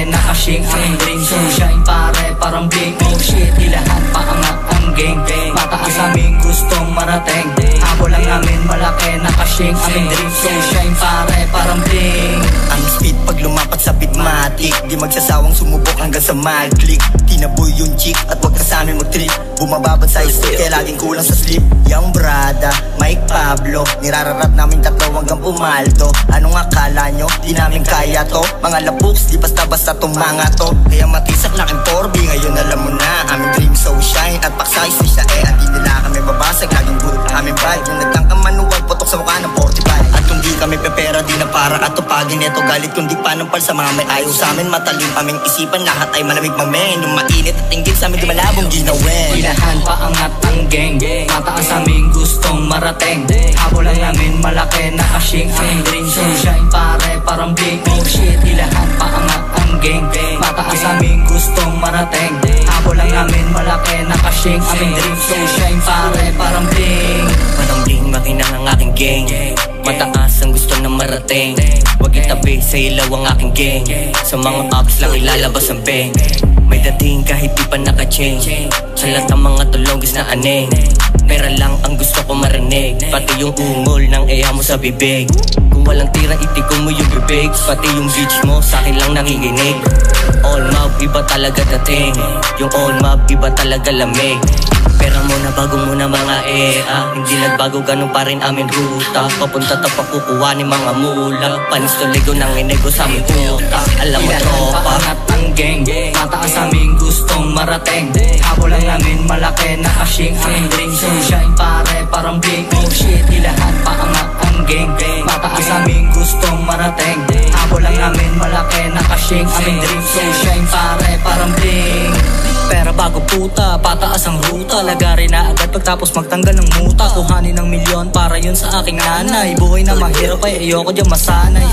malaki nakashing aming dream. So shine pare parang bling. Oh shit, ilahan paangat ang gang. Mataas aming gustong marating. Habol lang namin malaki nakashing aming dream. So shine pare parang bling. Ang speed pag lumapat sa beatmatic, di magsasawang sumubok hanggang sa mag-click. Tinaboy yung chick at wag ka sa amin mag-trip. Bumababad sa street kaya laging kulang sa sleep. Young brada, Mike Pablo, nirararat namin tatlo hanggang pumaldo. Anong akala nyo? Di namin kaya to. Mga labuks, di basta-basta tumanga to. Kaya matisak laking 4B, ngayon alam mo na. Aming dream so shine at paksayos ni siya eh. At di nila kami babasag, laging good aming pride. Yung nagtangkamanuwal, potok sa mukha ng 45. At kung di kami pepera, di na para atupagin. Eto galit kung di panampal sa mga may ayaw sa amin. Matalim aming isipan, lahat ay malamig mamen. Yung mainit at inggit sa amin, di malabong ginawin. Ilahan paangat ang gang, mataas aming gustong marating. Habol lang namin malaki nakashing aming dream. So shine pare parang bling. Oh shit, ilahan paangat ang gang, mataas aming gustong marating. Habol lang namin malaki nakashing aming dream. So shine pare parang bling. Parang bling, makinang ang aking gang. Mataas ang gusto na marating. Wag itabi sa ilaw ang aking gang. Sa mga ups lang ilalabas ang bang. May dating kahit di pa naka-change. Sa lahat ng mga tulogis na aneng. Pera lang ang gusto ko marinig. Pati yung ungol ng eya mo sa bibig. Kung walang tira itigong mo yung bibig. Pati yung bitch mo sa akin lang nakikinig. All mob iba talaga dating. Yung all mob iba talaga lamig. Pera mo na bago mo na mga hindi nagbago ganun pa rin amin ruta. Papunta tapak kukuha ni mga mula. Panis to ligo nang inego sa aming puta. Alam mo tropa, paangat ang gang, mataas aming gustong marating. Habol lang namin malaki nakashing aming dream. So shine pare parang bling. Oh shit, ilahan paangat ang gang, mataas aming gustong marating. Habol lang namin malaki nakashing aming dream. So shine pare parang bling. Pera bago puta, pataas ang ruta. Lagari na agad pagtapos magtanggal ng muta. Kuhanin ng milyon para yun sa aking nanay. Buhay na mahirap ay ayoko dyan masanay.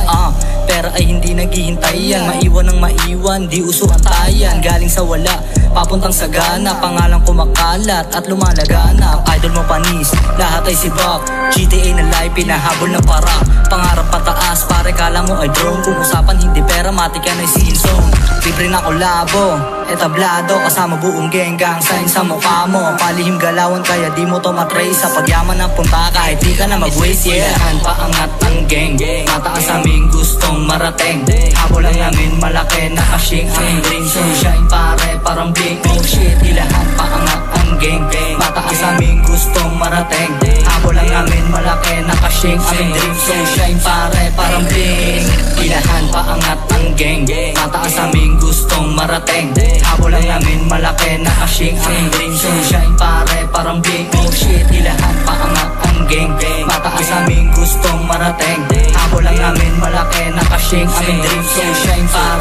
Pera ay hindi naghihintay yan. Maiwan ng maiwan, di uso ang tayan. Galing sa wala, papuntang sa gana. Pangalang kumakalat at lumalagana. Idol mo panis, lahat ay sibak. GTA na live, pinahabol ng para. Pangarap pataas, pare kala mo ay drone. Kung usapan hindi pera, matik yan ay season. Libre na kolabo, etablado kasama buong genggang. Sign sa mukha mo, palihim galawan kaya di mo to matrace. Sa pagyaman ng punta kahit di ka na mag-waste. Ilahan paangat ang gang, mataas aming gustong marating. Habol lang namin malaki nakashing aming dream. So shine pare parang bling. Oh shit, ilahan paangat ang gang, mataas aming gustong marating. Habol lang namin malaki nakashing aming dream. So shine pare parang bling. Ilahan paangat ang gang, mataas aming gustong marating. Habol lang namin malaki nakashing aming dream. So shine pare parang bling. Oh shit, ilahan paangat ang gang, mataas aming gustong marating. Habol lang namin malaki nakashing aming dream. So shine pare